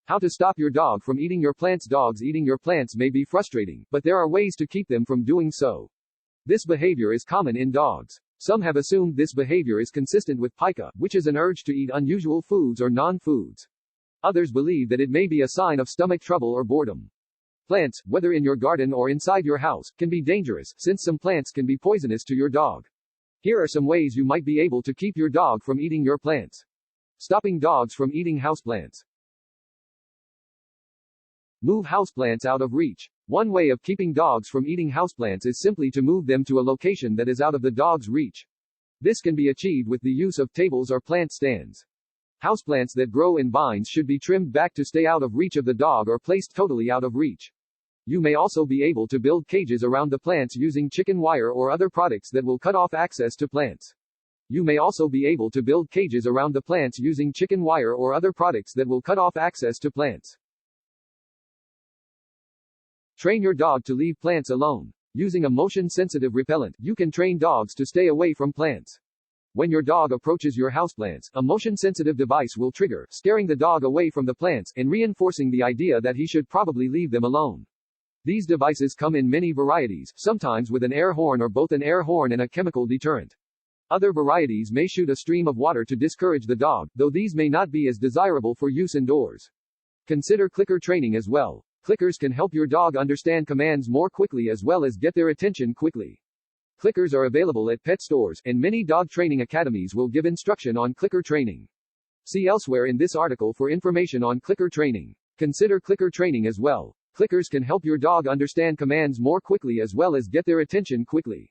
How to stop your dog from eating your plants. Dogs eating your plants may be frustrating, but there are ways to keep them from doing so. This behavior is common in dogs. Some have assumed this behavior is consistent with pica, which is an urge to eat unusual foods or non-foods. Others believe that it may be a sign of stomach trouble or boredom. Plants, whether in your garden or inside your house, can be dangerous, since some plants can be poisonous to your dog. Here are some ways you might be able to keep your dog from eating your plants. Stopping dogs from eating houseplants. Move houseplants out of reach. One way of keeping dogs from eating houseplants is simply to move them to a location that is out of the dog's reach. This can be achieved with the use of tables or plant stands. Houseplants that grow in vines should be trimmed back to stay out of reach of the dog or placed totally out of reach. You may also be able to build cages around the plants using chicken wire or other products that will cut off access to plants. You may also be able to build cages around the plants using chicken wire or other products that will cut off access to plants. Train your dog to leave plants alone. Using a motion-sensitive repellent, you can train dogs to stay away from plants. When your dog approaches your houseplants, a motion-sensitive device will trigger, scaring the dog away from the plants, and reinforcing the idea that he should probably leave them alone. These devices come in many varieties, sometimes with an air horn or both an air horn and a chemical deterrent. Other varieties may shoot a stream of water to discourage the dog, though these may not be as desirable for use indoors. Consider clicker training as well. Clickers can help your dog understand commands more quickly as well as get their attention quickly. Clickers are available at pet stores, and many dog training academies will give instruction on clicker training. See elsewhere in this article for information on clicker training. Consider clicker training as well. Clickers can help your dog understand commands more quickly as well as get their attention quickly.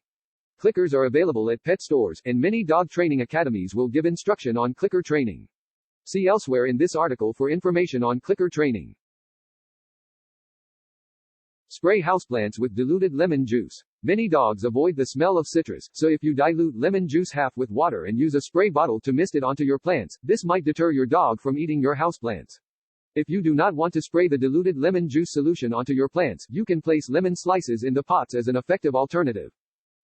Clickers are available at pet stores, and many dog training academies will give instruction on clicker training. See elsewhere in this article for information on clicker training. Spray houseplants with diluted lemon juice. Many dogs avoid the smell of citrus, so if you dilute lemon juice half with water and use a spray bottle to mist it onto your plants, this might deter your dog from eating your houseplants. If you do not want to spray the diluted lemon juice solution onto your plants, you can place lemon slices in the pots as an effective alternative.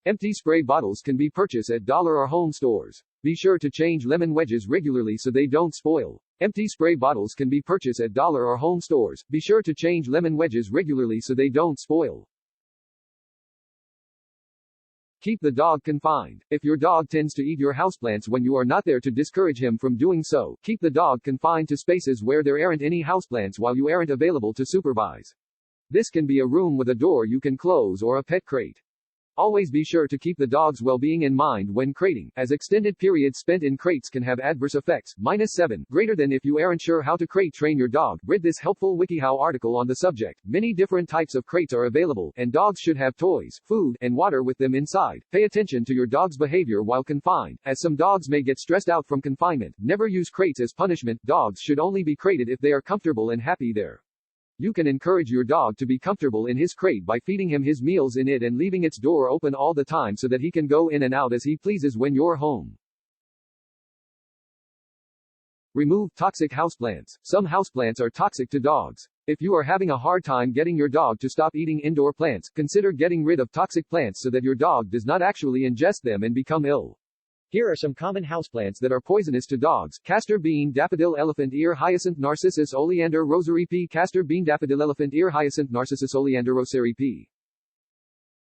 Empty spray bottles can be purchased at dollar or home stores. Be sure to change lemon wedges regularly so they don't spoil. Empty spray bottles can be purchased at dollar or home stores. Be sure to change lemon wedges regularly so they don't spoil. Keep the dog confined. If your dog tends to eat your houseplants when you are not there to discourage him from doing so, keep the dog confined to spaces where there aren't any houseplants while you aren't available to supervise. This can be a room with a door you can close or a pet crate. Always be sure to keep the dog's well-being in mind when crating, as extended periods spent in crates can have adverse effects. -7, greater than if you aren't sure how to crate train your dog. Read this helpful WikiHow article on the subject. Many different types of crates are available, and dogs should have toys, food, and water with them inside. Pay attention to your dog's behavior while confined, as some dogs may get stressed out from confinement. Never use crates as punishment. Dogs should only be crated if they are comfortable and happy there. You can encourage your dog to be comfortable in his crate by feeding him his meals in it and leaving its door open all the time so that he can go in and out as he pleases when you're home. Remove toxic houseplants. Some houseplants are toxic to dogs. If you are having a hard time getting your dog to stop eating indoor plants, consider getting rid of toxic plants so that your dog does not actually ingest them and become ill. Here are some common houseplants that are poisonous to dogs: castor bean, daffodil, elephant ear, hyacinth, narcissus, oleander, rosary pea. Castor bean, daffodil, elephant ear, hyacinth, narcissus, oleander, rosary pea.